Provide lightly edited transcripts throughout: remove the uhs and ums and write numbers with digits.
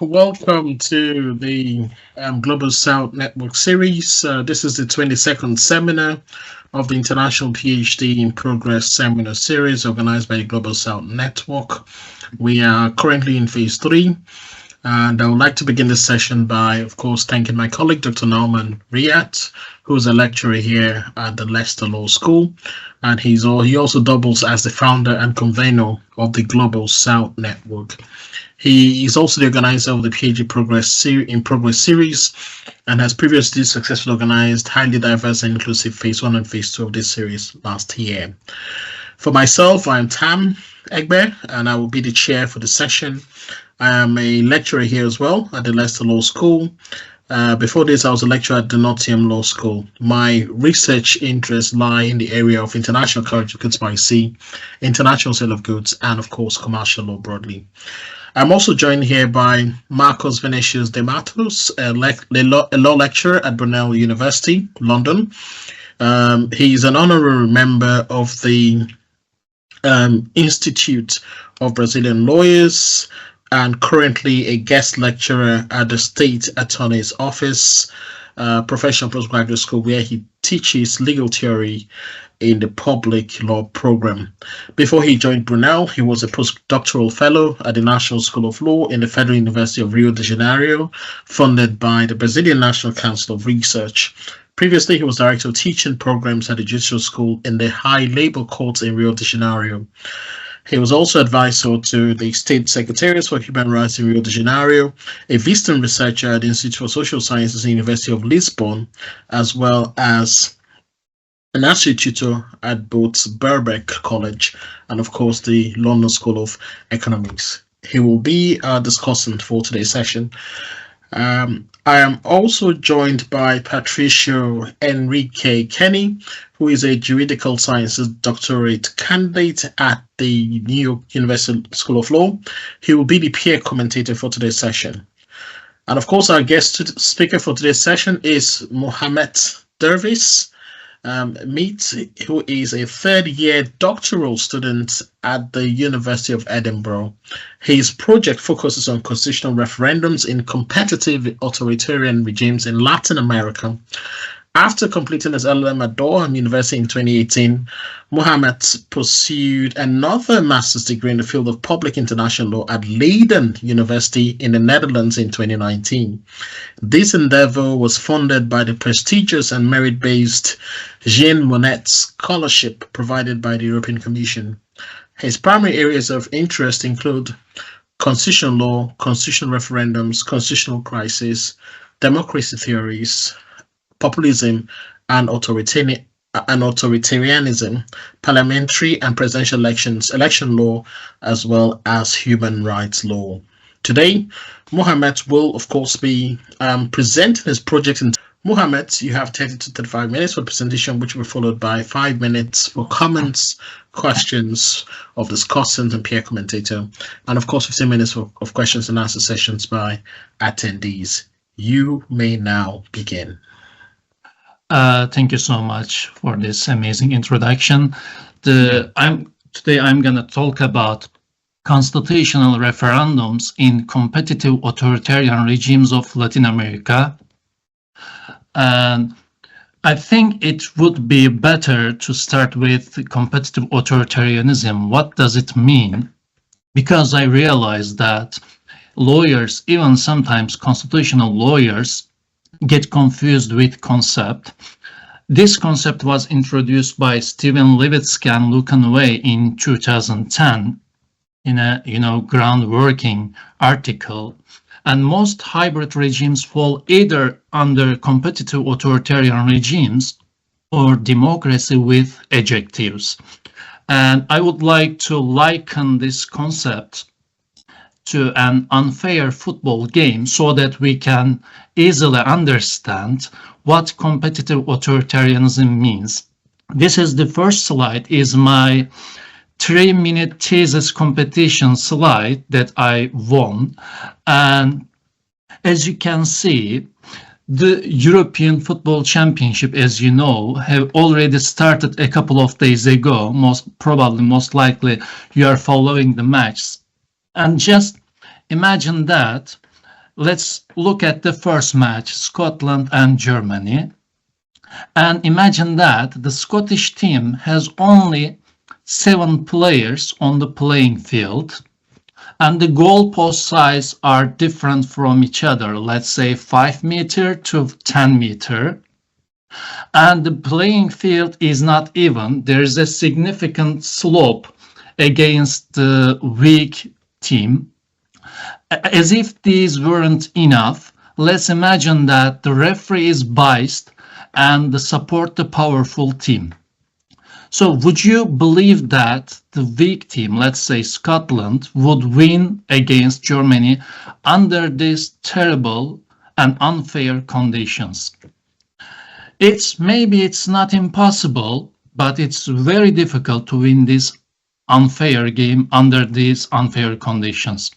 Welcome to the Global South Network series. This is the 22nd seminar of the International PhD in Progress Seminar Series organized by the Global South Network. We are currently in phase 3, and I would like to begin this session by, of course, thanking my colleague, Dr. Nauman Riyad, who is a lecturer here at the Leicester Law School, and he also doubles as the founder and convener of the Global South Network. He is also the organizer of the PhD in Progress series and has previously successfully organized highly diverse and inclusive phase 1 and phase 2 of this series last year. For myself, I am Tam Egbe, and I will be the chair for the session. I am a lecturer here as well at the Leicester Law School. Before this, I was a lecturer at the Nottingham Law School. My research interests lie in the area of international carriage of goods by sea, international sale of goods, and of course, commercial law broadly. I'm also joined here by Marcus Vinicius De Matos, a law lecturer at Brunel University, London. He's an honorary member of the Institute of Brazilian Lawyers and currently a guest lecturer at the State Attorney's Office Professional Postgraduate School, where he teaches legal theory in the public law program. Before he joined Brunel, he was a postdoctoral fellow at the National School of Law in the Federal University of Rio de Janeiro, funded by the Brazilian National Council of Research. Previously, he was director of teaching programs at the Judicial School in the High Labor Courts in Rio de Janeiro. He was also advisor to the State Secretariat for Human Rights in Rio de Janeiro, a visiting researcher at the Institute for Social Sciences at the University of Lisbon, as well as an associate tutor at both Birkbeck College and, of course, the London School of Economics. He will be our discussant for today's session. I am also joined by Patricio Enrique Kenny, who is a Juridical Sciences Doctorate Candidate at the New York University School of Law. He will be the peer commentator for today's session. And of course, our guest speaker for today's session is Muhammet Dervis Mete, who is a third-year doctoral student at the University of Edinburgh. His project focuses on constitutional referendums in competitive authoritarian regimes in Latin America. After completing his LLM at Durham University in 2018, Muhammet pursued another master's degree in the field of public international law at Leiden University in the Netherlands in 2019. This endeavor was funded by the prestigious and merit-based Jean Monnet Scholarship provided by the European Commission. His primary areas of interest include constitutional law, constitutional referendums, constitutional crisis, democracy theories, populism and authoritarianism, parliamentary and presidential elections, election law, as well as human rights law. Today, Muhammet will, of course, be presenting his project. Muhammet, you have 30 to 35 minutes for presentation, which will be followed by 5 minutes for comments, questions of discussant and peer commentator, and of course 15 minutes of questions and answer sessions by attendees. You may now begin. Thank you so much for this amazing introduction. Today I'm going to talk about constitutional referendums in competitive authoritarian regimes of Latin America. And I think it would be better to start with competitive authoritarianism. What does it mean? Because I realized that lawyers, even sometimes constitutional lawyers, get confused with concept. This concept was introduced by Stephen Levitsky and Lucan Way in 2010. in a groundworking article. And most hybrid regimes fall either under competitive authoritarian regimes or democracy with adjectives. And I would like to liken this concept to an unfair football game so that we can easily understand what competitive authoritarianism means. This is the first slide, is my 3-minute thesis competition slide that I won. And as you can see, the European Football Championship, as you know, have already started a couple of days ago. Most likely, you are following the match. And just imagine that. Let's look at the first match, Scotland and Germany. And imagine that the Scottish team has only 7 players on the playing field, and the goalpost size are different from each other, let's say 5 meter to 10 meter. And the playing field is not even. There is a significant slope against the weak team. As if these weren't enough, let's imagine that the referee is biased and support the powerful team. So would you believe that the weak team, let's say Scotland, would win against Germany under these terrible and unfair conditions? Maybe it's not impossible, but it's very difficult to win this unfair game under these unfair conditions.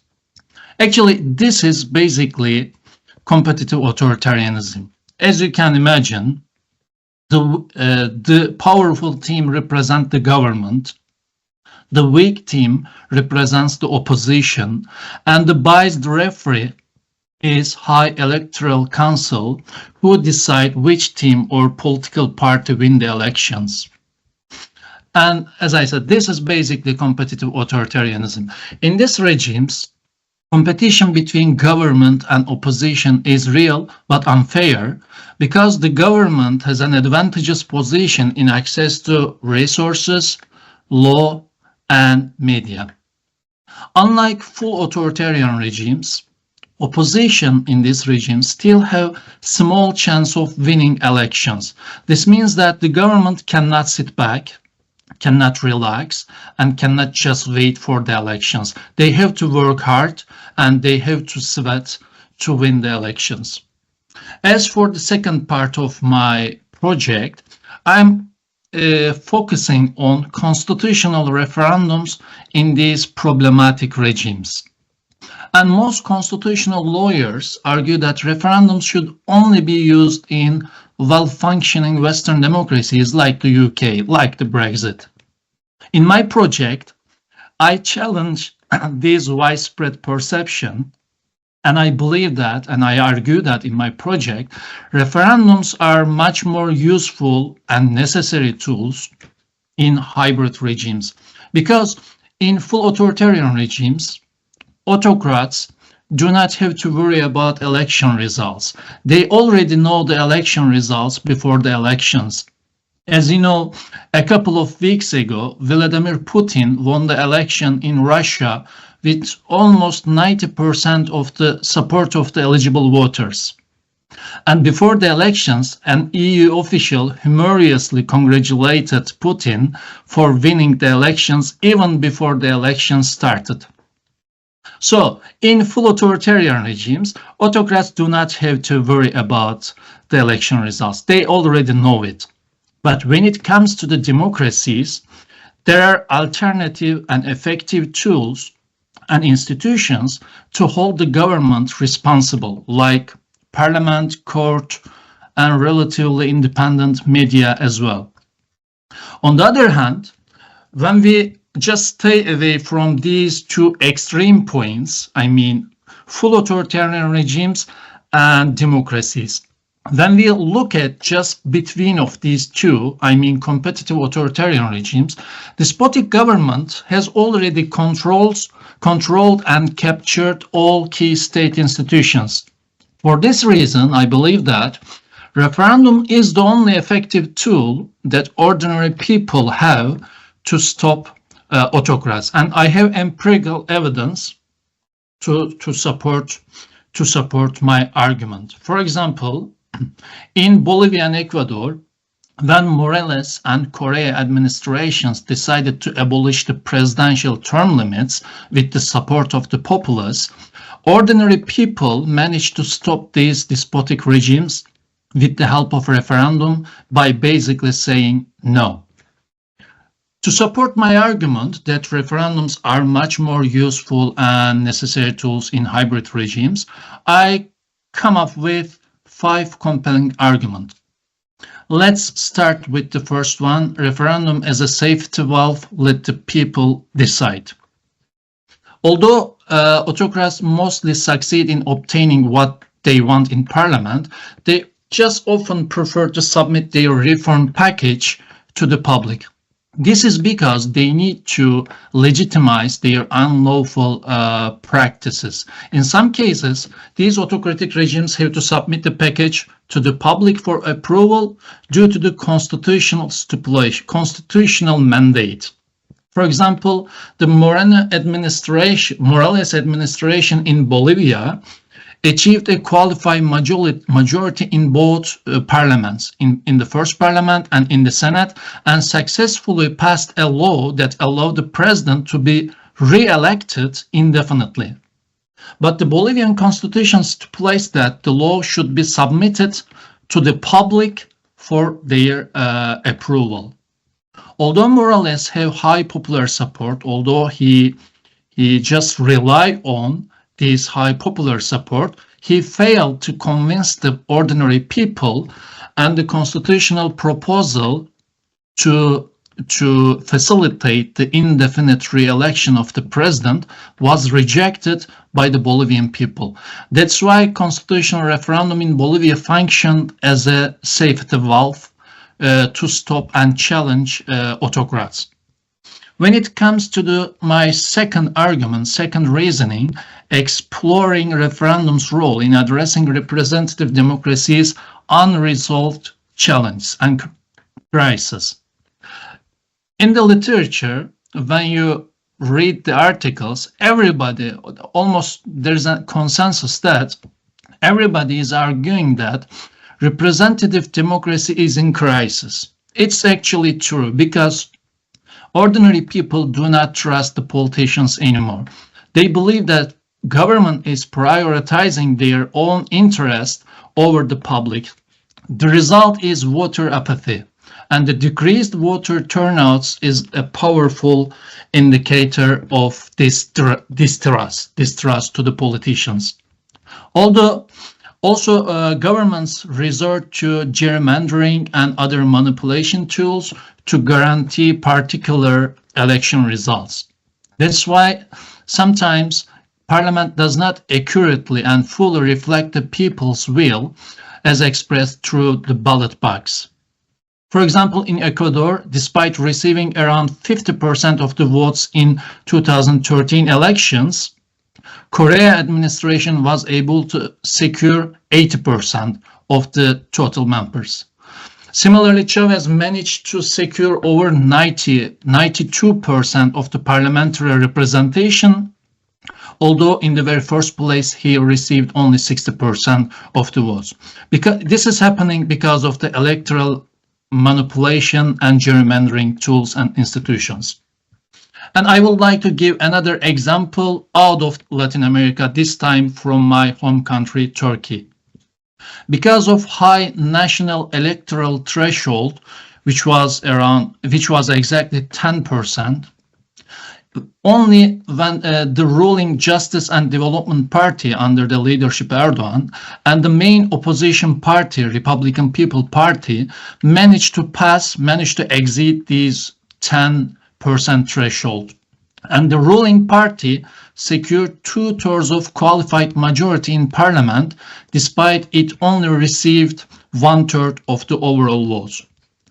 Actually, this is basically competitive authoritarianism. As you can imagine, the powerful team represents the government, the weak team represents the opposition, and the biased referee is High Electoral Council, who decide which team or political party win the elections. And as I said, this is basically competitive authoritarianism. In these regimes, competition between government and opposition is real but unfair because the government has an advantageous position in access to resources, law, and media. Unlike full authoritarian regimes, opposition in these regimes still have small chance of winning elections. This means that the government cannot sit back, cannot relax, and cannot just wait for the elections. They have to work hard and they have to sweat to win the elections. As for the second part of my project, I'm focusing on constitutional referendums in these problematic regimes. And most constitutional lawyers argue that referendums should only be used in well-functioning Western democracies like the UK, like the Brexit. In my project, I challenge this widespread perception, and I believe that, and I argue that in my project, referendums are much more useful and necessary tools in hybrid regimes. Because in full authoritarian regimes, autocrats do not have to worry about election results. They already know the election results before the elections. As you know, a couple of weeks ago, Vladimir Putin won the election in Russia with almost 90% of the support of the eligible voters. And before the elections, an EU official humorously congratulated Putin for winning the elections even before the elections started. So, in full authoritarian regimes, autocrats do not have to worry about the election results. They already know it. But when it comes to the democracies, there are alternative and effective tools and institutions to hold the government responsible, like parliament, court, and relatively independent media as well. On the other hand, when we just stay away from these two extreme points, I mean full authoritarian regimes and democracies, when we look at just between of these two, I mean competitive authoritarian regimes, despotic government has already controlled and captured all key state institutions. For this reason, I believe that referendum is the only effective tool that ordinary people have to stop autocrats. And I have empirical evidence to support my argument. For example, in Bolivia and Ecuador, when Morales and Correa administrations decided to abolish the presidential term limits with the support of the populace, ordinary people managed to stop these despotic regimes with the help of referendum by basically saying no. To support my argument that referendums are much more useful and necessary tools in hybrid regimes, I come up with 5 compelling arguments. Let's start with the first one. Referendum as a safety valve, let the people decide. Although autocrats mostly succeed in obtaining what they want in parliament, they just often prefer to submit their reform package to the public. This is because they need to legitimize their unlawful practices. In some cases, these autocratic regimes have to submit the package to the public for approval due to the constitutional stipulation, constitutional mandate. For example, the Morales administration in Bolivia achieved a qualified majority in both parliaments, in the first parliament and in the Senate, and successfully passed a law that allowed the president to be re-elected indefinitely. But the Bolivian constitution stipulates that the law should be submitted to the public for their approval. Although Morales have high popular support, although he just relied on this high popular support, he failed to convince the ordinary people, and the constitutional proposal to facilitate the indefinite re-election of the president was rejected by the Bolivian people. That's why constitutional referendum in Bolivia functioned as a safety valve to stop and challenge autocrats. When it comes to my second argument, second reasoning, exploring referendum's role in addressing representative democracy's unresolved challenge and crisis. In the literature, when you read the articles, everybody, almost there's a consensus that everybody is arguing that representative democracy is in crisis. It's actually true because ordinary people do not trust the politicians anymore. They believe that government is prioritizing their own interest over the public. The result is voter apathy, and the decreased voter turnouts is a powerful indicator of distrust to the politicians. Although also governments resort to gerrymandering and other manipulation tools to guarantee particular election results. That's why sometimes Parliament does not accurately and fully reflect the people's will as expressed through the ballot box. For example, in Ecuador, despite receiving around 50% of the votes in 2013 elections, Correa administration was able to secure 80% of the total members. Similarly, Chavez managed to secure over 92% of the parliamentary representation, although in the very first place he received only 60% of the votes. Because this is happening because of the electoral manipulation and gerrymandering tools and institutions. And I would like to give another example out of Latin America, this time from my home country, Turkey. Because of high national electoral threshold, which was exactly 10%, only when the ruling Justice and Development Party under the leadership Erdogan and the main opposition party, Republican People Party, managed to exceed these 10% threshold. And the ruling party secured 2/3 of qualified majority in parliament, despite it only received 1/3 of the overall votes.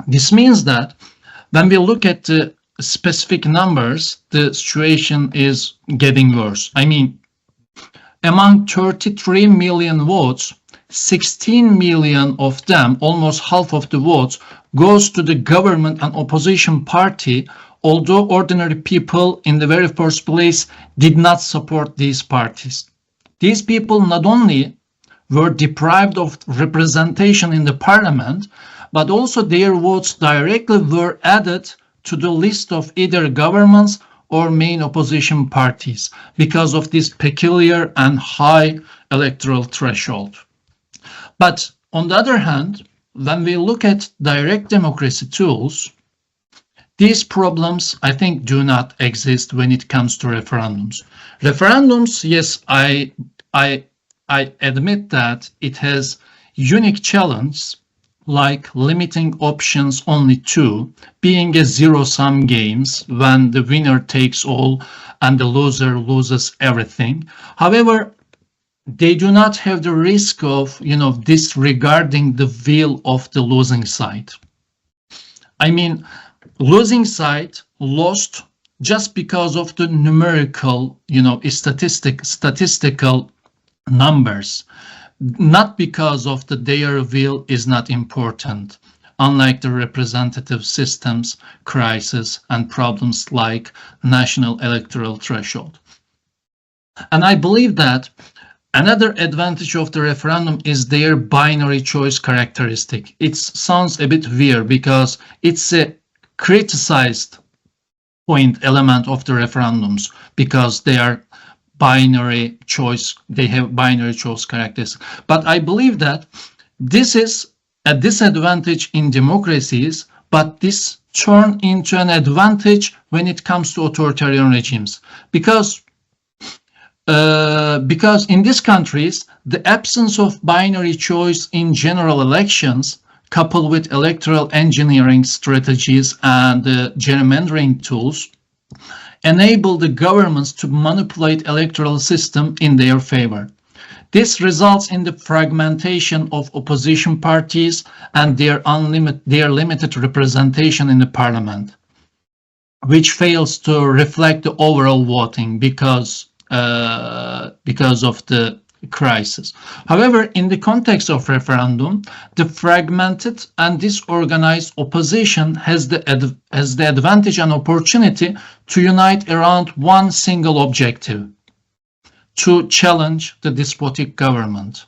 This means that when we look at the specific numbers, the situation is getting worse. I mean, among 33 million votes, 16 million of them, almost half of the votes, goes to the government and opposition party although ordinary people in the very first place did not support these parties. These people not only were deprived of representation in the parliament, but also their votes directly were added to the list of either governments or main opposition parties because of this peculiar and high electoral threshold. But on the other hand, when we look at direct democracy tools, these problems, I think, do not exist when it comes to referendums. Referendums, yes, I admit that it has unique challenge, like limiting options only to being a zero-sum games when the winner takes all and the loser loses everything. However, they do not have the risk of, disregarding the will of the losing side. I mean, losing side lost just because of the numerical, statistical numbers, not because of their will is not important, unlike the representative systems, crisis, and problems like national electoral threshold. And I believe that another advantage of the referendum is their binary choice characteristic. It sounds a bit weird because it's a criticized point element of the referendums because they are binary choice, they have binary choice characteristics. But I believe that this is a disadvantage in democracies, but this turns into an advantage when it comes to authoritarian regimes. Because in these countries, the absence of binary choice in general elections, coupled with electoral engineering strategies and gerrymandering tools, enable the governments to manipulate electoral system in their favor. This results in the fragmentation of opposition parties and their limited representation in the parliament, which fails to reflect the overall voting because of the crisis. However, in the context of referendum, the fragmented and disorganized opposition has the advantage and opportunity to unite around one single objective: to challenge the despotic government,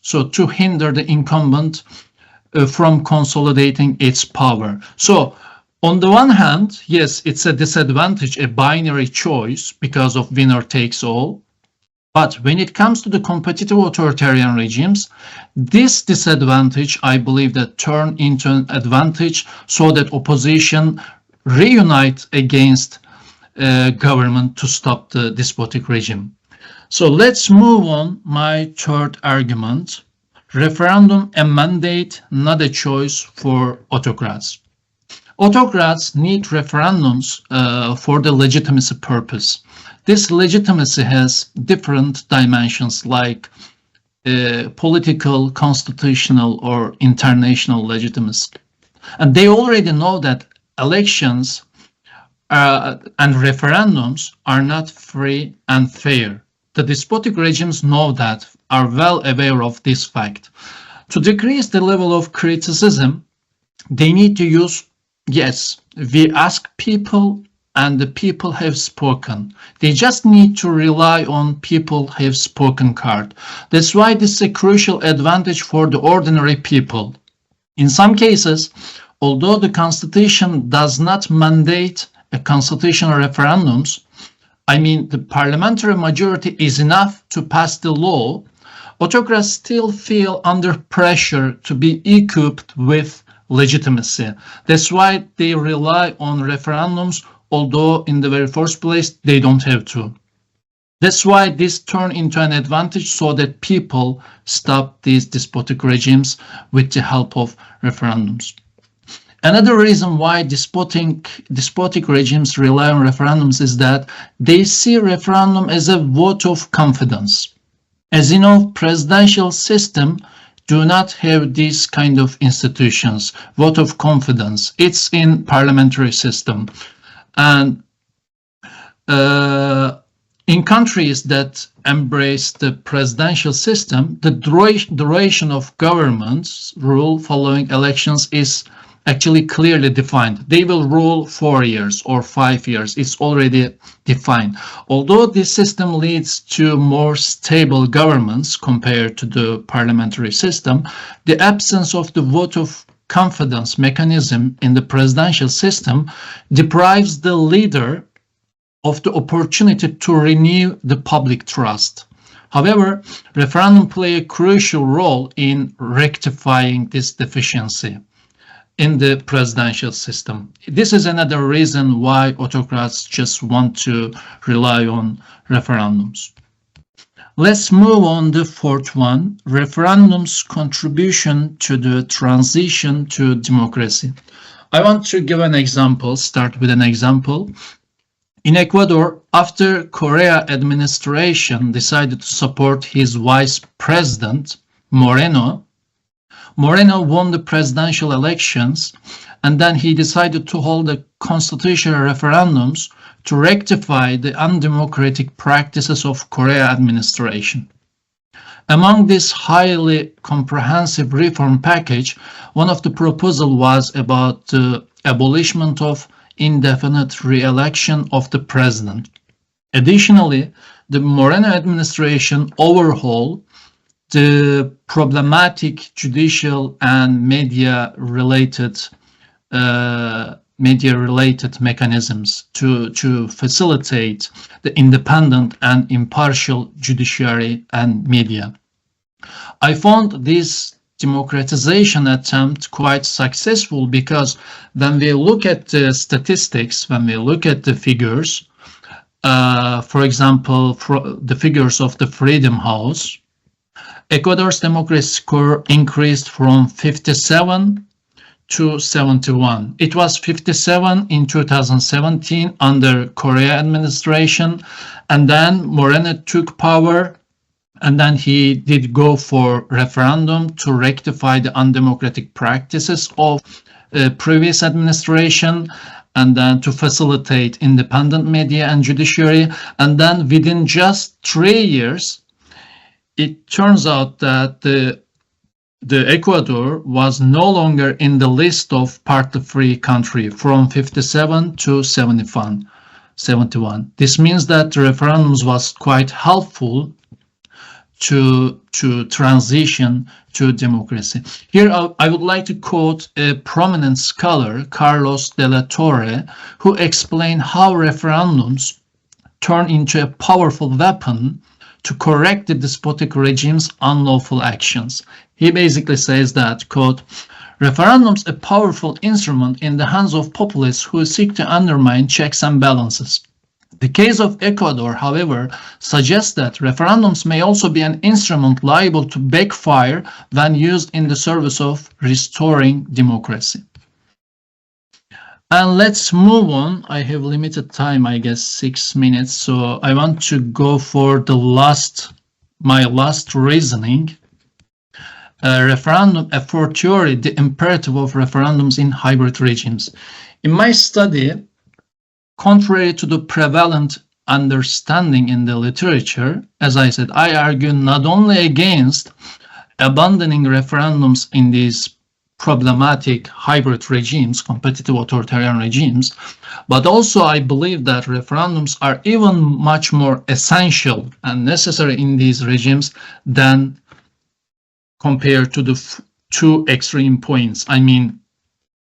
so to hinder the incumbent from consolidating its power. So on the one hand, yes, it's a disadvantage, a binary choice because of winner takes all. But when it comes to the competitive authoritarian regimes, this disadvantage, I believe, that turn into an advantage so that opposition reunite against government to stop the despotic regime. So let's move on. My third argument: referendum a mandate, not a choice for autocrats. Autocrats need referendums for the legitimacy purpose. This legitimacy has different dimensions like political, constitutional, or international legitimacy. And they already know that elections and referendums are not free and fair. The despotic regimes know that, are well aware of this fact. To decrease the level of criticism, they need to use, yes, we ask people and the people have spoken. They just need to rely on people have spoken card. That's why this is a crucial advantage for the ordinary people. In some cases, although the Constitution does not mandate a constitutional referendums, I mean the parliamentary majority is enough to pass the law, autocrats still feel under pressure to be equipped with legitimacy. That's why they rely on referendums, although in the very first place they don't have to. That's why this turned into an advantage so that people stop these despotic regimes with the help of referendums. Another reason why despotic regimes rely on referendums is that they see referendum as a vote of confidence. As you know, presidential system do not have these kind of institutions, vote of confidence. It's in parliamentary system. And in countries that embrace the presidential system, the duration of government's rule following elections is actually clearly defined. They will rule 4 years or 5 years. It's already defined. Although this system leads to more stable governments compared to the parliamentary system, the absence of the vote of confidence mechanism in the presidential system deprives the leader of the opportunity to renew the public trust. However, referendum play a crucial role in rectifying this deficiency in the presidential system. This is another reason why autocrats just want to rely on referendums. Let's move on to the fourth one, referendums' contribution to the transition to democracy. I want to give an example, start with an example. In Ecuador, after Correa administration decided to support his vice president, Moreno won the presidential elections, and then he decided to hold the constitutional referendums to rectify the undemocratic practices of Correa administration. Among this highly comprehensive reform package, one of the proposals was about the abolishment of indefinite re-election of the president. Additionally, the Moreno administration overhauled the problematic judicial and media-related mechanisms to facilitate the independent and impartial judiciary and media. I found this democratization attempt quite successful because when we look at the statistics, when we look at the figures, for example, the figures of the Freedom House, Ecuador's democracy score increased from 57 to 71. It was 57 in 2017 under Correa administration, and then Moreno took power, and then he did go for referendum to rectify the undemocratic practices of previous administration, and then to facilitate independent media and judiciary. And then within just 3 years, it turns out that the Ecuador was no longer in the list of party-free country from 57 to 71. This means that the referendums was quite helpful to transition to democracy. Here I would like to quote a prominent scholar, Carlos de la Torre, who explained how referendums turn into a powerful weapon to correct the despotic regime's unlawful actions. He basically says that, quote, referendums a powerful instrument in the hands of populists who seek to undermine checks and balances. The case of Ecuador, however, suggests that referendums may also be an instrument liable to backfire when used in the service of restoring democracy. And let's move on. I have limited time, I guess 6 minutes, so I want to go for my last reasoning. Referendum, a fortiori, the imperative of referendums in hybrid regimes. In my study, contrary to the prevalent understanding in the literature, as I said, I argue not only against abandoning referendums in these problematic hybrid regimes, competitive authoritarian regimes, but also I believe that referendums are even much more essential and necessary in these regimes than compared to the two extreme points. I mean,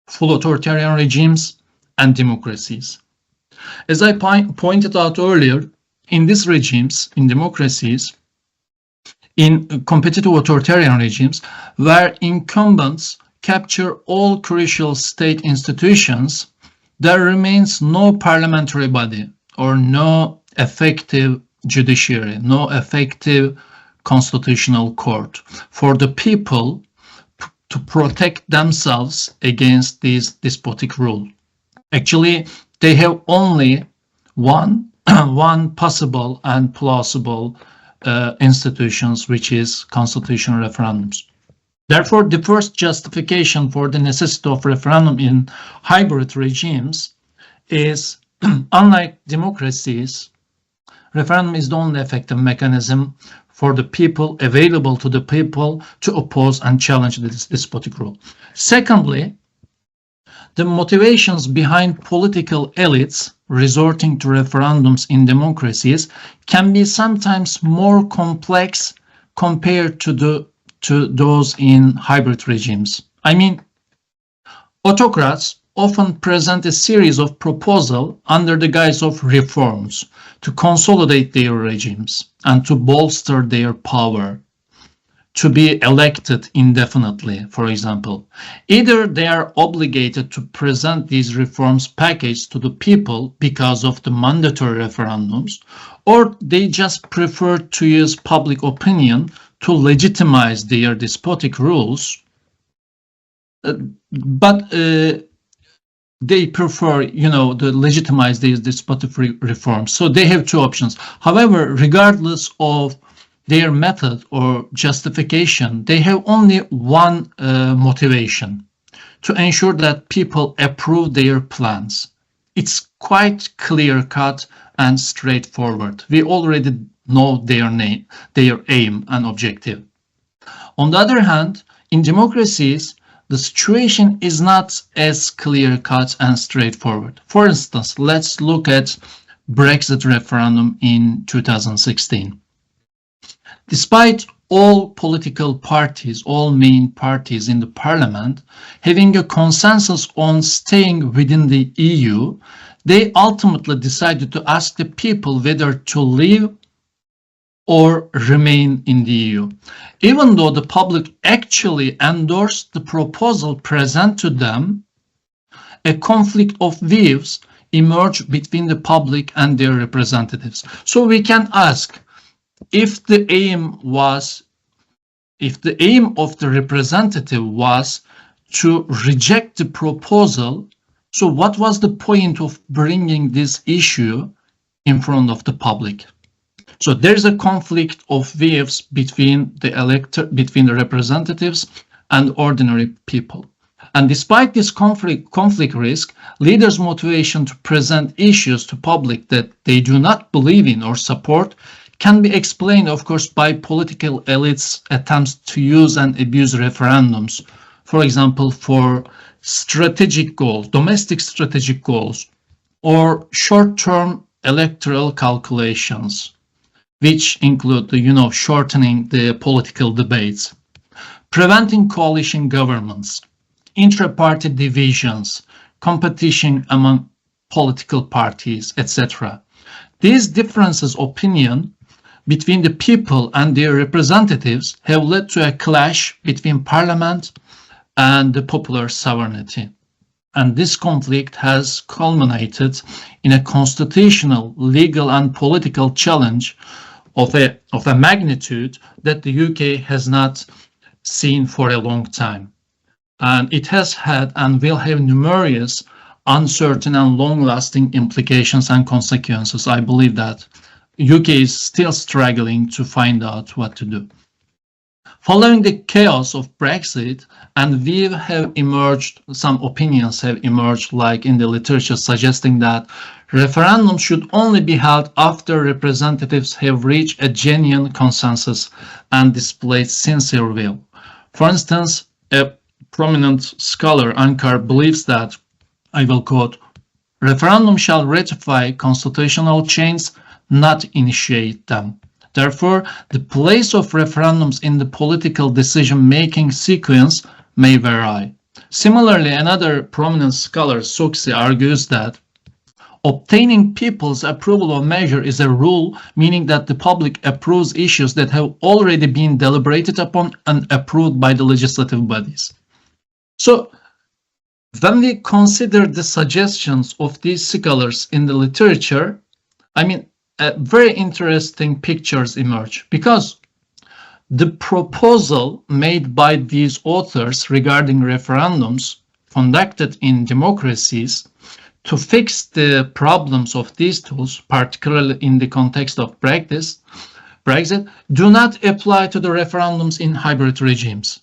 full authoritarian regimes and democracies. As I pointed out earlier, in these regimes, in democracies, in competitive authoritarian regimes, where incumbents capture all crucial state institutions, there remains no parliamentary body or no effective judiciary, no effective constitutional court for the people to protect themselves against this despotic rule. Actually, they have only one possible and plausible institutions, which is constitutional referendums. Therefore, the first justification for the necessity of referendum in hybrid regimes is, unlike democracies, referendum is the only effective mechanism for the people, available to the people, to oppose and challenge this despotic rule. Secondly, The motivations behind political elites resorting to referendums in democracies can be sometimes more complex compared to those in hybrid regimes. I mean, autocrats often present a series of proposals under the guise of reforms to consolidate their regimes and to bolster their power, to be elected indefinitely, for example. Either they are obligated to present these reforms package to the people because of the mandatory referendums, or they just prefer to use public opinion to legitimize their despotic rules, but they prefer, to legitimize these despotic reforms. So they have two options. However, regardless of their method or justification, they have only one motivation: to ensure that people approve their plans. It's quite clear-cut and straightforward. We already know their aim and objective. On the other hand, in democracies, the situation is not as clear-cut and straightforward. For instance, let's look at Brexit referendum in 2016. Despite all political parties, all main parties in the parliament having a consensus on staying within the EU, they ultimately decided to ask the people whether to leave or remain in the EU, even though the public actually endorsed the proposal present to them. A conflict of views emerged between the public and their representatives. So we can ask, if the aim of the representative was to reject the proposal, so what was the point of bringing this issue in front of the public? So there's a conflict of views between the representatives and ordinary people. And despite this conflict risk, leaders' motivation to present issues to public that they do not believe in or support can be explained, of course, by political elites' attempts to use and abuse referendums, for example, for strategic goals, domestic strategic goals, or short-term electoral calculations, which include, shortening the political debates, preventing coalition governments, intra-party divisions, competition among political parties, etc. These differences of opinion between the people and their representatives have led to a clash between parliament and the popular sovereignty. And this conflict has culminated in a constitutional, legal and political challenge of a magnitude that the UK has not seen for a long time. And it has had and will have numerous uncertain and long-lasting implications and consequences. I believe that UK is still struggling to find out what to do. Following the chaos of Brexit, and some opinions have emerged, like in the literature, suggesting that referendums should only be held after representatives have reached a genuine consensus and displayed sincere will. For instance, a prominent scholar, Ankar, believes that, I will quote, "Referendum shall ratify constitutional change, not initiate them. Therefore, the place of referendums in the political decision-making sequence may vary." Similarly, another prominent scholar, Soksi, argues that obtaining people's approval of measure is a rule, meaning that the public approves issues that have already been deliberated upon and approved by the legislative bodies. So, when we consider the suggestions of these scholars in the literature, very interesting pictures emerge, because the proposal made by these authors regarding referendums conducted in democracies to fix the problems of these tools, particularly in the context of Brexit, do not apply to the referendums in hybrid regimes.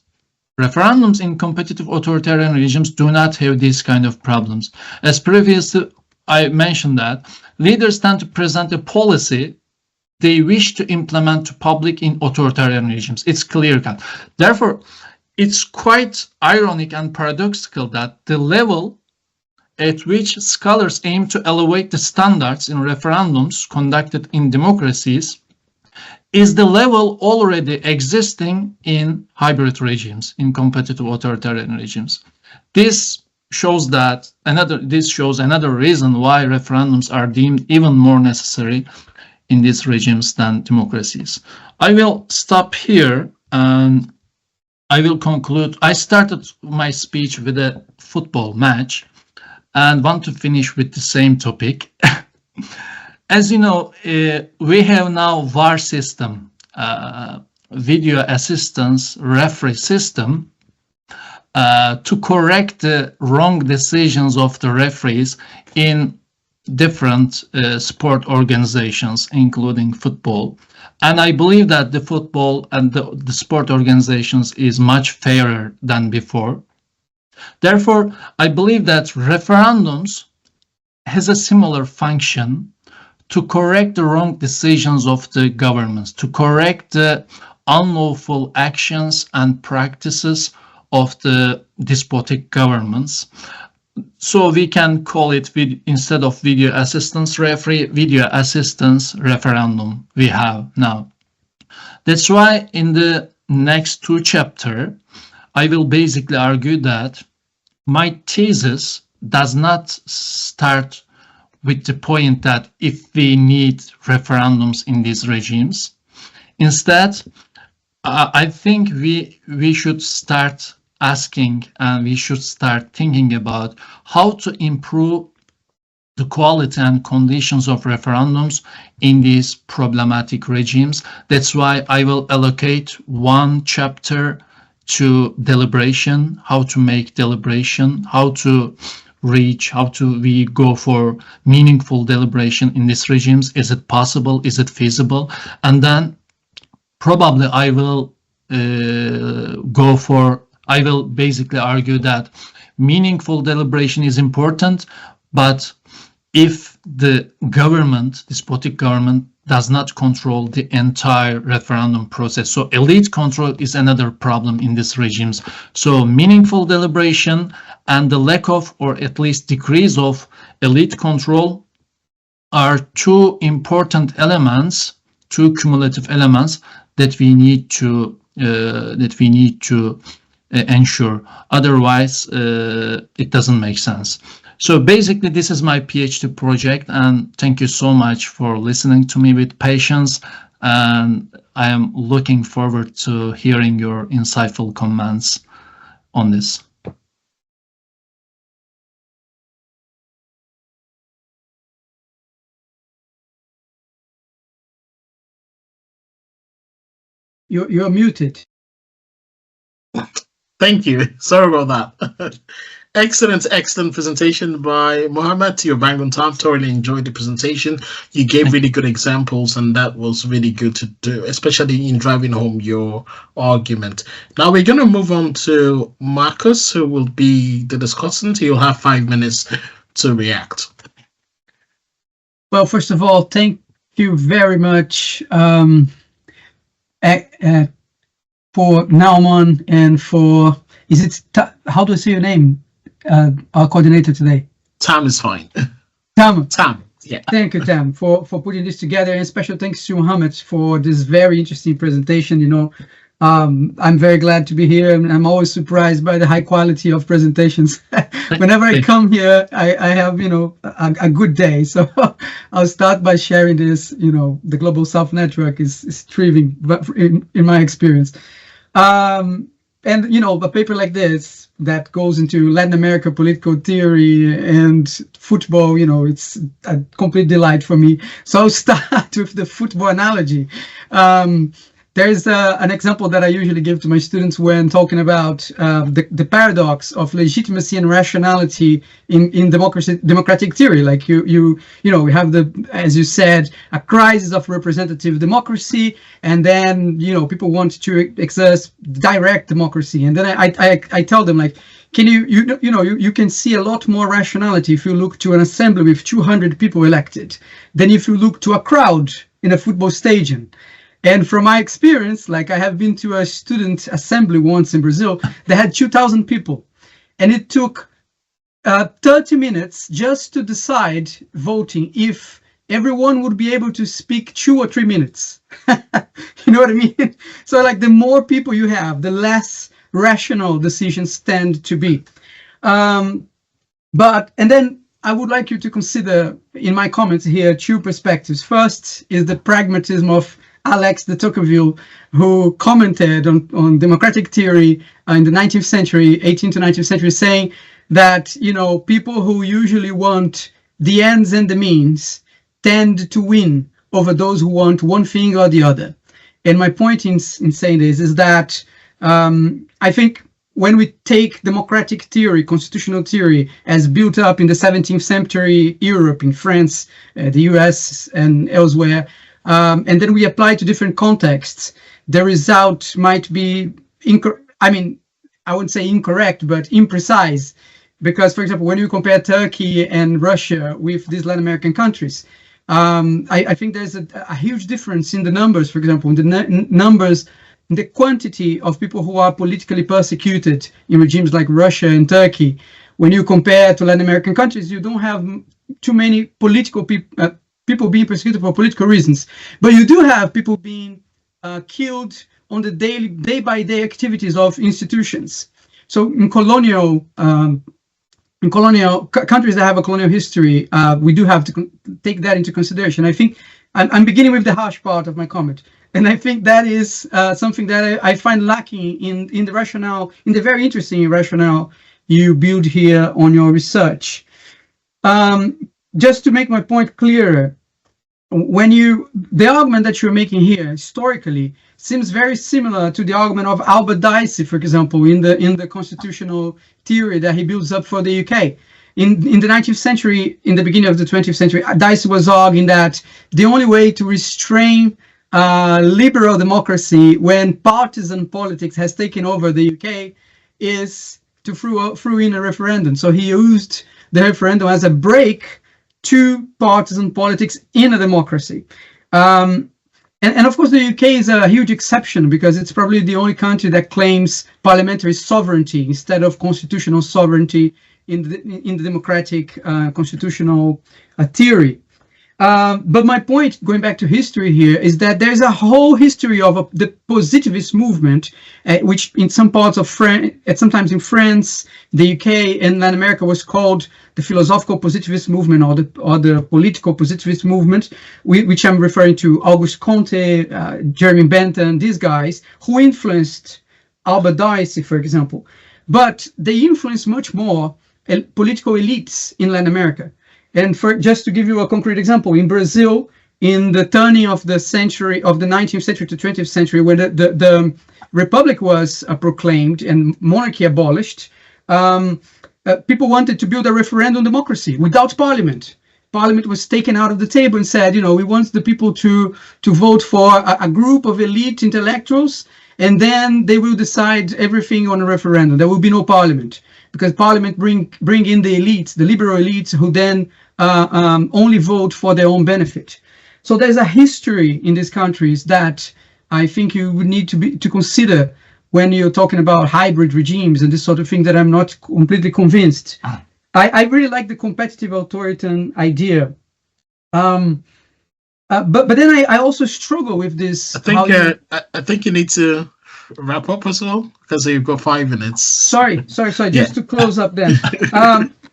Referendums in competitive authoritarian regimes do not have these kind of problems. As previously I mentioned, that leaders tend to present a policy they wish to implement to public in authoritarian regimes. It's clear-cut. Therefore, it's quite ironic and paradoxical that the level at which scholars aim to elevate the standards in referendums conducted in democracies is the level already existing in hybrid regimes, in competitive authoritarian regimes. This shows another reason why referendums are deemed even more necessary in these regimes than democracies. I will stop here and I will conclude. I started my speech with a football match and want to finish with the same topic. As you know, we have now VAR system, video assistance referee system, to correct the wrong decisions of the referees in different sport organizations, including football. And I believe that the football and the sport organizations is much fairer than before. Therefore, I believe that referendums has a similar function to correct the wrong decisions of the governments, to correct the unlawful actions and practices of the despotic governments. So we can call it, instead of video assistance referee, video assistance referendum we have now. That's why in the next two chapters, I will basically argue that my thesis does not start with the point that if we need referendums in these regimes. Instead, I think we should start asking and we should start thinking about how to improve the quality and conditions of referendums in these problematic regimes. That's why I will allocate one chapter to deliberation, how to make deliberation, how to we go for meaningful deliberation in these regimes. Is it possible? Is it feasible? And then probably I will basically argue that meaningful deliberation is important, but if the government, despotic government, does not control the entire referendum process. So elite control is another problem in these regimes. So meaningful deliberation and the lack of, or at least decrease of, elite control are two important elements, two cumulative elements that we need to ensure. Otherwise, it doesn't make sense. So basically, this is my PhD project, and thank you so much for listening to me with patience. And I am looking forward to hearing your insightful comments on this. You're muted. Thank you. Sorry about that. Excellent presentation by Muhammet. You're bang on time. Thoroughly enjoyed the presentation. You gave really good examples, and that was really good to do, especially in driving home your argument. Now we're going to move on to Marcus, who will be the discussant. He'll have 5 minutes to react. Well, first of all, thank you very much for Nauman and for, how do I say your name? Our coordinator today. Tam is fine. Tam, yeah. Thank you, Tam, for putting this together, and special thanks to Muhammad for this very interesting presentation. You know, I'm very glad to be here, and I'm always surprised by the high quality of presentations. Whenever I come here, I have, you know, a good day. So I'll start by sharing this. You know, the Global South Network is thriving, in my experience. And, you know, a paper like this that goes into Latin America political theory and football, you know, it's a complete delight for me. So I'll start with the football analogy. There's an example that I usually give to my students when talking about the paradox of legitimacy and rationality in democratic theory. Like you know, we have as you said, a crisis of representative democracy, and then, you know, people want to exercise direct democracy, and then I tell them, like, can you can see a lot more rationality if you look to an assembly with 200 people elected than if you look to a crowd in a football stadium. And from my experience, like, I have been to a student assembly once in Brazil that had 2,000 people, and it took 30 minutes just to decide voting if everyone would be able to speak 2 or 3 minutes. You know what I mean? So like the more people you have, the less rational decisions tend to be. And then I would like you to consider in my comments here 2 perspectives. First is the pragmatism of Alex de Tocqueville, who commented on democratic theory in the 19th century, 18th to 19th century, saying that, you know, people who usually want the ends and the means tend to win over those who want one thing or the other. And my point in saying this is that I think when we take democratic theory, constitutional theory, as built up in the 17th century Europe, in France, the US, and elsewhere, and then we apply to different contexts, the result might be, I wouldn't say incorrect, but imprecise. Because, for example, when you compare Turkey and Russia with these Latin American countries, I think there's a huge difference in the numbers, for example, in the numbers, in the quantity of people who are politically persecuted in regimes like Russia and Turkey. When you compare to Latin American countries, you don't have too many political people being persecuted for political reasons, but you do have people being killed on the day-by-day activities of institutions. So in colonial countries that have a colonial history, we do have to take that into consideration. I think I'm beginning with the harsh part of my comment, and I think that is something that I find lacking in the rationale, in the very interesting rationale you build here on your research. Just to make my point clearer, the argument that you're making here historically seems very similar to the argument of Albert Dicey, for example, in the constitutional theory that he builds up for the UK. In the 19th century, in the beginning of the 20th century, Dicey was arguing that the only way to restrain liberal democracy when partisan politics has taken over the UK is to throw in a referendum. So he used the referendum as a break to partisan politics in a democracy. And of course, the UK is a huge exception because it's probably the only country that claims parliamentary sovereignty instead of constitutional sovereignty in the democratic constitutional theory. But my point, going back to history here, is that there's a whole history of the positivist movement, which in some parts of France, sometimes in France, the UK, and Latin America was called the philosophical positivist movement or the political positivist movement, which I'm referring to Auguste Comte, Jeremy Bentham, these guys who influenced Albert Dicey, for example. But they influenced much more political elites in Latin America. And just to give you a concrete example, in Brazil, in the turning of the century, of the 19th century to 20th century, when the republic was proclaimed and monarchy abolished, people wanted to build a referendum democracy without parliament. Parliament was taken out of the table and said, you know, we want the people to vote for a group of elite intellectuals, and then they will decide everything on a referendum. There will be no parliament, because parliament bring in the elites, the liberal elites, who then only vote for their own benefit. So there's a history in these countries that I think you would need to consider when you're talking about hybrid regimes and this sort of thing, that I'm not completely convinced. I really like the competitive authoritarian idea. But then I also struggle with this. I think you need to wrap up as well, because you've got 5 minutes. Sorry. Just to close up then.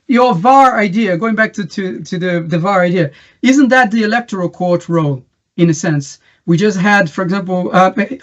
Your VAR idea, going back to the VAR idea, isn't that the electoral court role, in a sense? We just had, for example,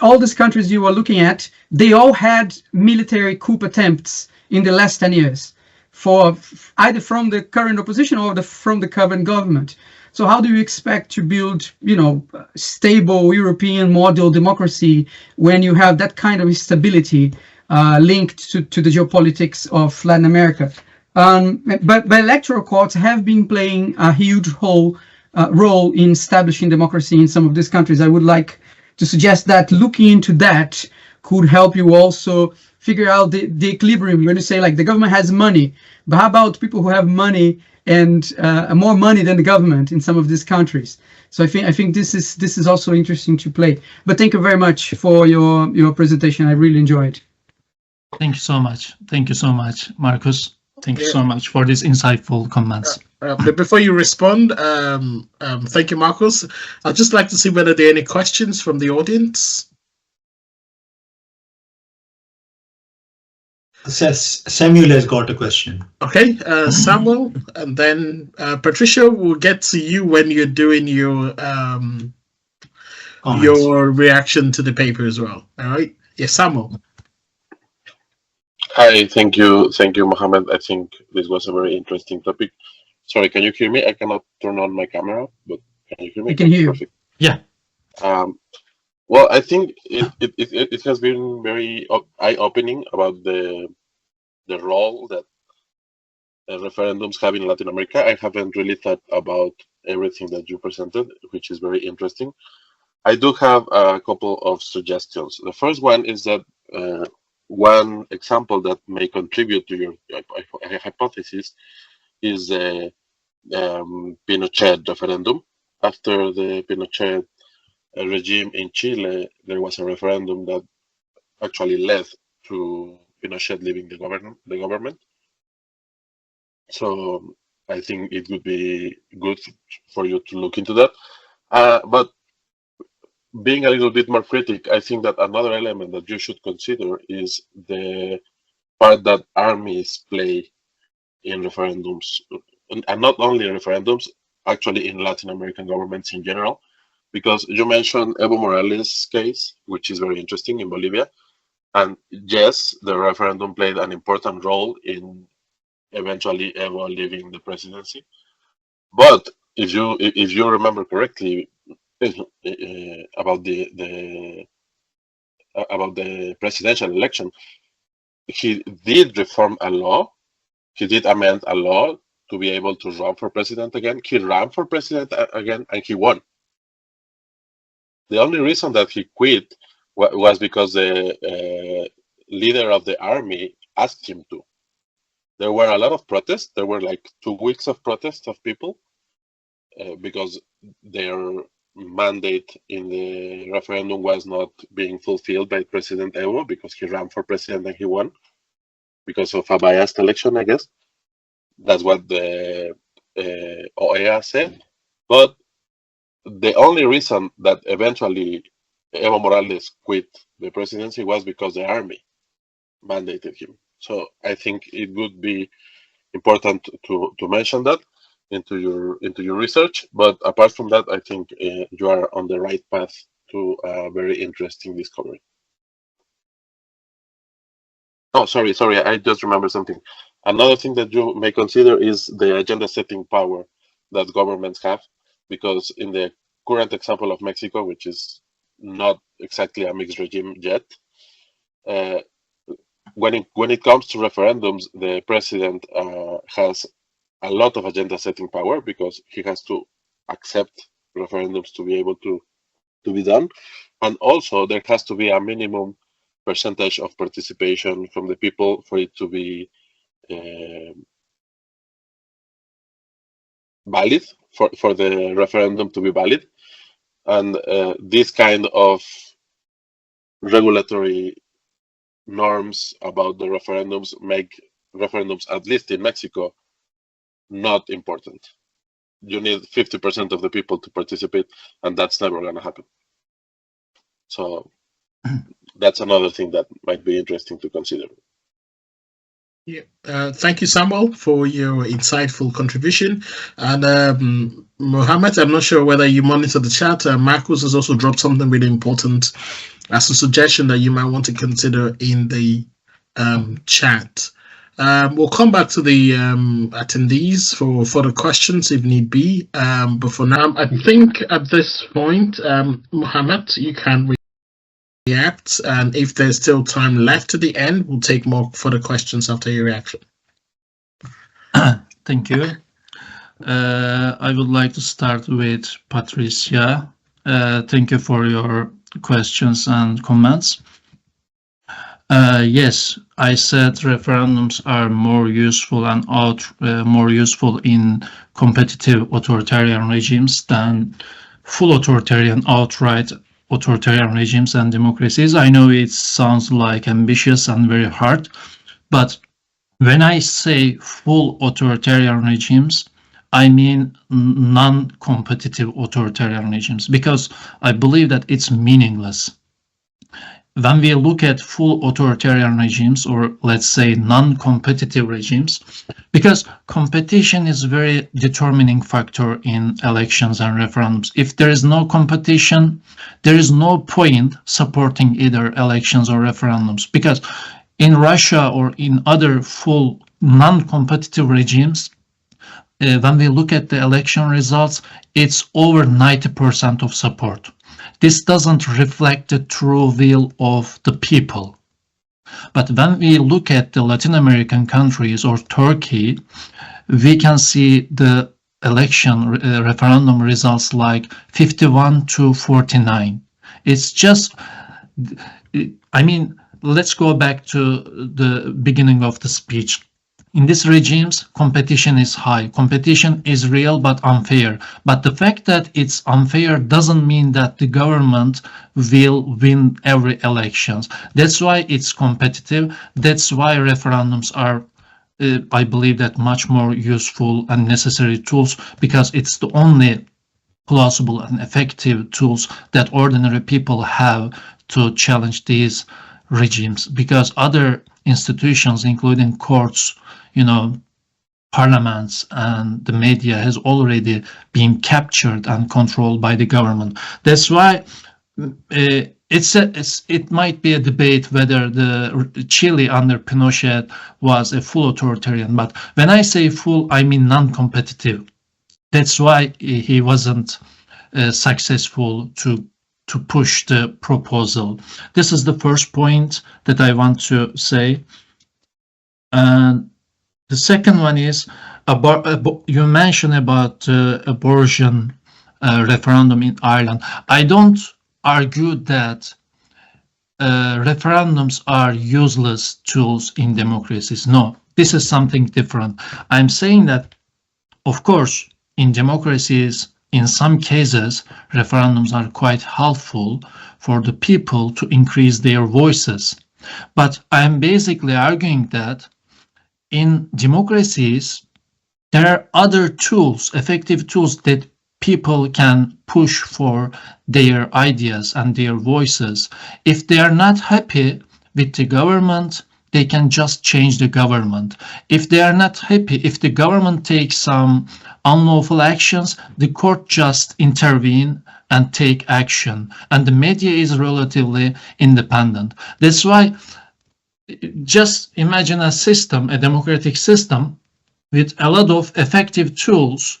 all these countries you were looking at, they all had military coup attempts in the last 10 years, for either from the current opposition or from the current government. So how do you expect to build, you know, stable European model democracy when you have that kind of instability linked to the geopolitics of Latin America? But electoral courts have been playing a huge role in establishing democracy in some of these countries. I would like to suggest that looking into that could help you also figure out the equilibrium. When you say, like, the government has money, but how about people who have money and more money than the government in some of these countries? So I think this is also interesting to play. But thank you very much for your presentation. I really enjoyed. Thank you so much. Thank you so much, Marcus. Thank you so much for these insightful comments. But before you respond, thank you, Marcus. I'd just like to see whether there are any questions from the audience. Samuel has got a question. Okay, Samuel, and then Patricia, we'll get to you when you're doing your reaction to the paper as well. All right. Yes, Samuel. Hi, thank you, Muhammad. I think this was a very interesting topic. Sorry, can you hear me? I cannot turn on my camera, but can you hear me? I can hear you. Perfect. Yeah. Well, I think it has been very eye-opening about the role that referendums have in Latin America. I haven't really thought about everything that you presented, which is very interesting. I do have a couple of suggestions. The first one is that one example that may contribute to your hypothesis is the Pinochet referendum. After the Pinochet regime in Chile, there was a referendum that actually led to Pinochet leaving the government. So I think it would be good for you to look into that. But being a little bit more critic, I think that another element that you should consider is the part that armies play in referendums, and not only in referendums, actually in Latin American governments in general, because you mentioned Evo Morales' case, which is very interesting in Bolivia. And yes, the referendum played an important role in eventually Evo leaving the presidency. But if you remember correctly, about the presidential election, he did reform a law. He did amend a law to be able to run for president again. He ran for president again, and he won. The only reason that he quit was because the leader of the army asked him to. There were a lot of protests. There were like 2 weeks of protests of people because their mandate in the referendum was not being fulfilled by President Evo, because he ran for president and he won because of a biased election, I guess. That's what the OEA said. But the only reason that eventually Evo Morales quit the presidency was because the army mandated him. So I think it would be important to mention that into your research. But apart from that, I think you are on the right path to a very interesting discovery. Oh, sorry, I just remembered something. Another thing that you may consider is the agenda setting power that governments have, because in the current example of Mexico, which is not exactly a mixed regime yet, when it comes to referendums, the president has a lot of agenda setting power, because he has to accept referendums to be able to be done. And also there has to be a minimum percentage of participation from the people for it to be valid, for the referendum to be valid. And this kind of regulatory norms about the referendums make referendums, at least in Mexico, not important. You need 50% of the people to participate, and that's never going to happen. So that's another thing that might be interesting to consider. Yeah, thank you, Samuel, for your insightful contribution. And Muhammad, I'm not sure whether you monitor the chat. Marcus has also dropped something really important as a suggestion that you might want to consider in the chat. We'll come back to the attendees for further questions if need be. But for now, I think at this point, Muhammad, you can react, and if there's still time left to the end, we'll take more further questions after your reaction. Thank you. I would like to start with Patricia. Thank you for your questions and comments. Yes, I said referendums are more useful and more useful in competitive authoritarian regimes than full authoritarian, outright authoritarian regimes and democracies. I know it sounds like ambitious and very hard, but When I say full authoritarian regimes, I mean non-competitive authoritarian regimes, because I believe that it's meaningless. When we look at full authoritarian regimes, or let's say non-competitive regimes, because competition is a very determining factor in elections and referendums. If there is no competition, there is no point supporting either elections or referendums, because in Russia or in other full non-competitive regimes, when we look at the election results, it's over 90% of support. This doesn't reflect the true will of the people. But when we look at the Latin American countries or Turkey, we can see the election referendum results like 51 to 49. It's just, I mean, let's go back to the beginning of the speech. In these regimes, competition is high. Competition is real but unfair. But the fact that it's unfair doesn't mean that the government will win every elections. That's why it's competitive. That's why referendums are, I believe, that much more useful and necessary tools, because it's the only plausible and effective tools that ordinary people have to challenge these regimes, because other institutions, including courts, parliaments and the media, has already been captured and controlled by the government. That's why it might be a debate whether the Chile under Pinochet was a full authoritarian, but when I say full, I mean non-competitive. That's why he wasn't successful to push the proposal. This is the first point that I want to say. And the second one is about, you mentioned about abortion referendum in Ireland. I don't argue that referendums are useless tools in democracies. No, this is something different. I'm saying that, of course, in democracies, in some cases, referendums are quite helpful for the people to increase their voices. But I'm basically arguing that in democracies, there are other tools, effective tools, that people can push for their ideas and their voices. If they are not happy with the government, they can just change the government. If they are not happy, if the government takes some unlawful actions, the court just intervene and take action. And the media is relatively independent. That's why, just imagine a system, a democratic system, with a lot of effective tools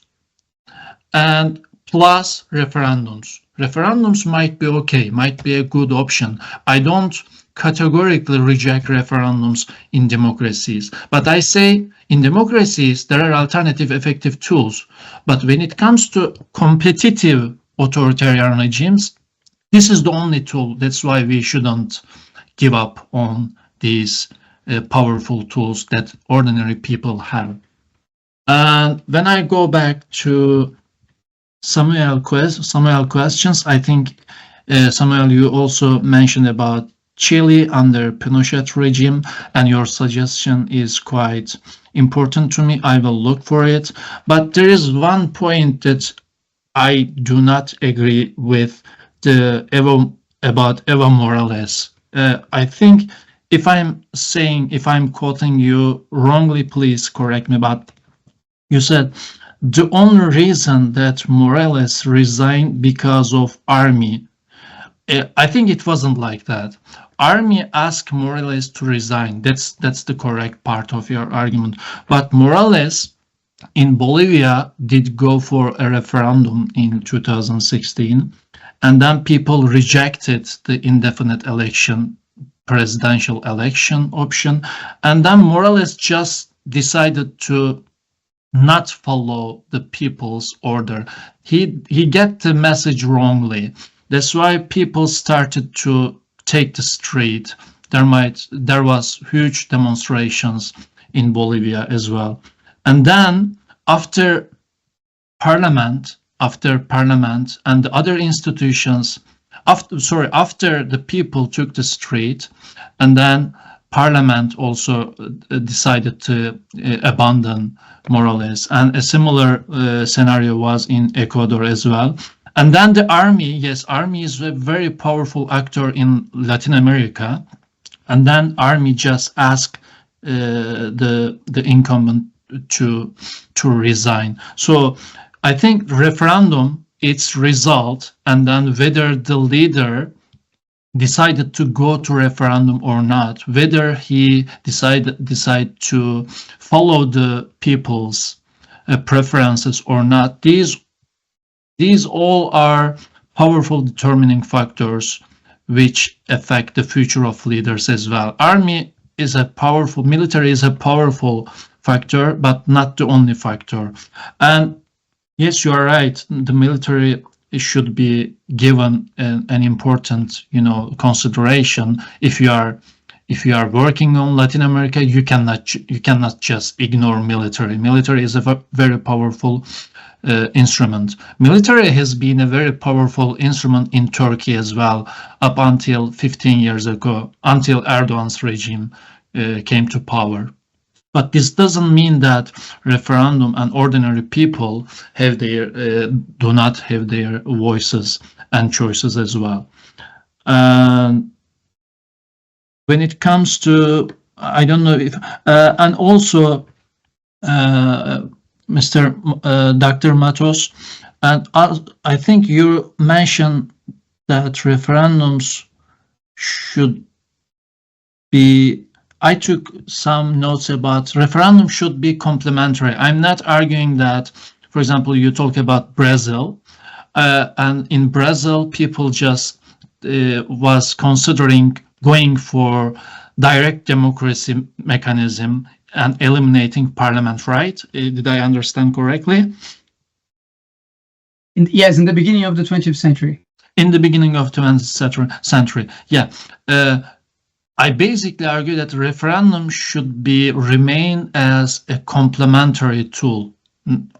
and plus referendums. Referendums might be okay, might be a good option. I don't categorically reject referendums in democracies, but I say in democracies there are alternative effective tools. But when it comes to competitive authoritarian regimes, this is the only tool. That's why we shouldn't give up on these powerful tools that ordinary people have. And when I go back to Samuel questions, I think, Samuel, you also mentioned about Chile under Pinochet regime, and your suggestion is quite important to me. I will look for it. But there is one point that I do not agree with about Evo Morales. I think if I'm quoting you wrongly, please correct me, but you said the only reason that Morales resigned because of army. I think it wasn't like that. Army asked Morales to resign. That's the correct part of your argument. But Morales in Bolivia did go for a referendum in 2016, and then people rejected the indefinite election, presidential election option, and then Morales just decided to not follow the people's order. He get the message wrongly. That's why people started to take the street. There was huge demonstrations in Bolivia as well. And then after parliament and the other institutions, after the people took the street, and then parliament also decided to abandon Morales, and a similar scenario was in Ecuador as well. And then the army, yes, army is a very powerful actor in Latin America, and then army just asked the incumbent to resign. So I think referendum, its result, and then whether the leader decided to go to referendum or not, whether he decide to follow the people's preferences or not, these all are powerful determining factors which affect the future of leaders as well. Army is a powerful, military is a powerful factor, but not the only factor. And yes, you are right, the military should be given an important, consideration. If you are working on Latin America, you cannot just ignore military. Military is a very powerful instrument. Military has been a very powerful instrument in Turkey as well, up until 15 years ago, until Erdogan's regime came to power. But this doesn't mean that referendum and ordinary people have do not have their voices and choices as well. When it comes to, I don't know if, and also Dr. Matos, and I think you mentioned that referendums should be, I took some notes about referendum should be complementary. I'm not arguing that, for example, you talk about Brazil, and in Brazil, people just was considering going for direct democracy mechanism and eliminating parliament, right? Did I understand correctly? Yes, in the beginning of the 20th century. In the beginning of the 20th century, yeah. I basically argue that referendum should remain as a complementary tool.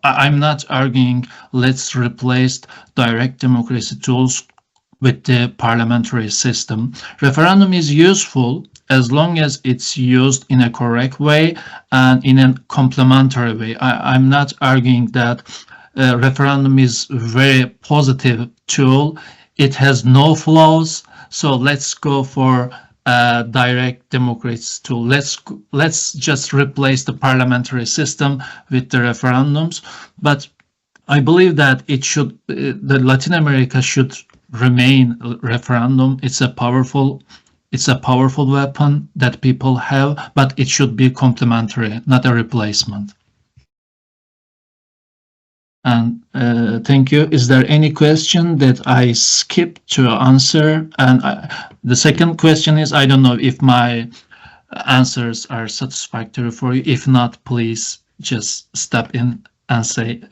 I'm not arguing let's replace direct democracy tools with the parliamentary system. Referendum is useful as long as it's used in a correct way and in a complementary way. I'm not arguing that referendum is a very positive tool. It has no flaws, so let's go for direct democracy tool. Let's just replace the parliamentary system with the referendums. But I believe that the Latin America should remain referendum. It's a powerful weapon that people have, but it should be complementary, not a replacement. And thank you. Is there any question that I skipped to answer? And the second question is, I don't know if my answers are satisfactory for you. If not, please just step in and say.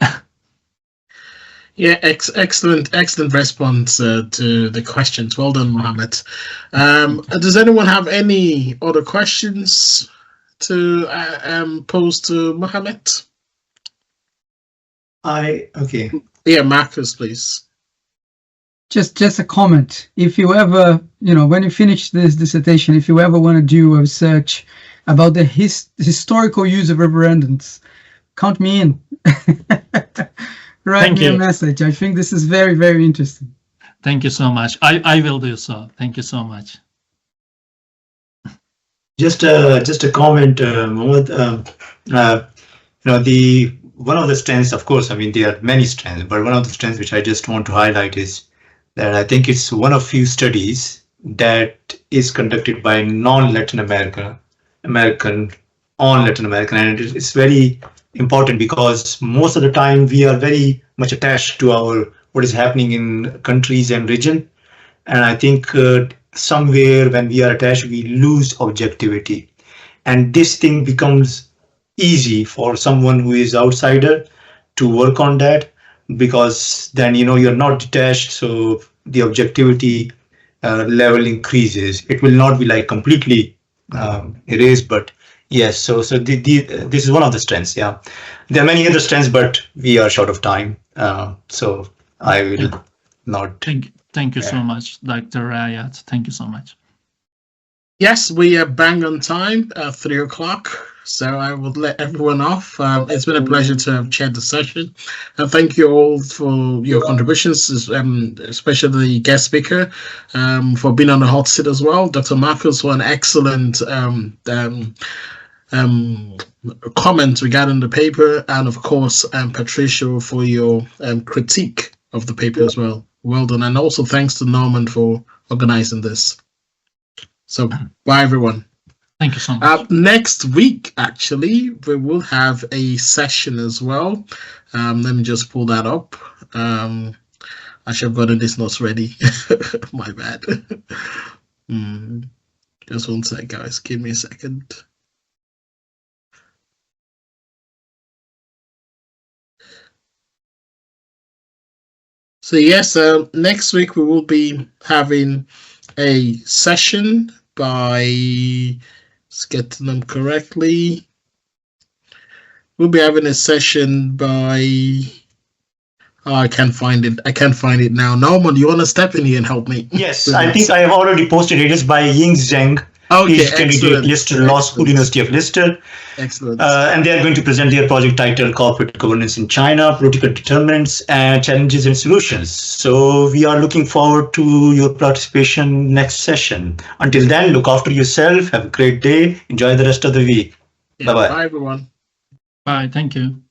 Yeah, excellent response to the questions. Well done, Muhammet. Does anyone have any other questions to pose to Muhammet? Okay. Yeah, Marcus, please. Just a comment. If you ever, when you finish this dissertation, if you ever want to do a research about the historical use of referendums, count me in. Write me a message. I think this is very, very interesting. Thank you so much. I will do so. Thank you so much. Just a comment, Mohammed. One of the strengths, of course, I mean, there are many strengths, but one of the strengths which I just want to highlight is that I think it's one of few studies that is conducted by non-Latin American on Latin American, and it's very important because most of the time we are very much attached to what is happening in countries and region, and I think somewhere when we are attached we lose objectivity, and this thing becomes easy for someone who is outsider to work on that, because then you're not detached, so the objectivity level increases. It will not be like completely erased, but yes, so this is one of the strengths. Yeah, there are many other strengths, but we are short of time, so I will not. Thank you so much, Dr. Rayat. Thank you so much. Yes, we are bang on time at 3 o'clock. So I would let everyone off. It's been a pleasure to have chaired the session. And thank you all for your contributions, especially the guest speaker, for being on the hot seat as well. Dr. Marcus for an excellent comment regarding the paper. And of course, Patricio for your critique of the paper as well. Well done. And also thanks to Norman for organizing this. So bye, everyone. Thank you so much. Next week, actually, we will have a session as well. Let me just pull that up. I should have gotten these notes ready. My bad. Just one sec, guys. Give me a second. So yes, next week we will be having a session by... Let's get to them correctly. We'll be having a session by... Oh, I can't find it. I can't find it now. Norman, you want to step in here and help me? Yes, I think I have already posted it. It's by Ying Zheng. Okay, He's candidate, Leicester Law School, University of Leicester. Excellent. And they are going to present their project titled Corporate Governance in China, Political Determinants and Challenges and Solutions. So we are looking forward to your participation next session. Until then, look after yourself. Have a great day. Enjoy the rest of the week. Yeah, Bye-bye. Bye, everyone. Bye. Thank you.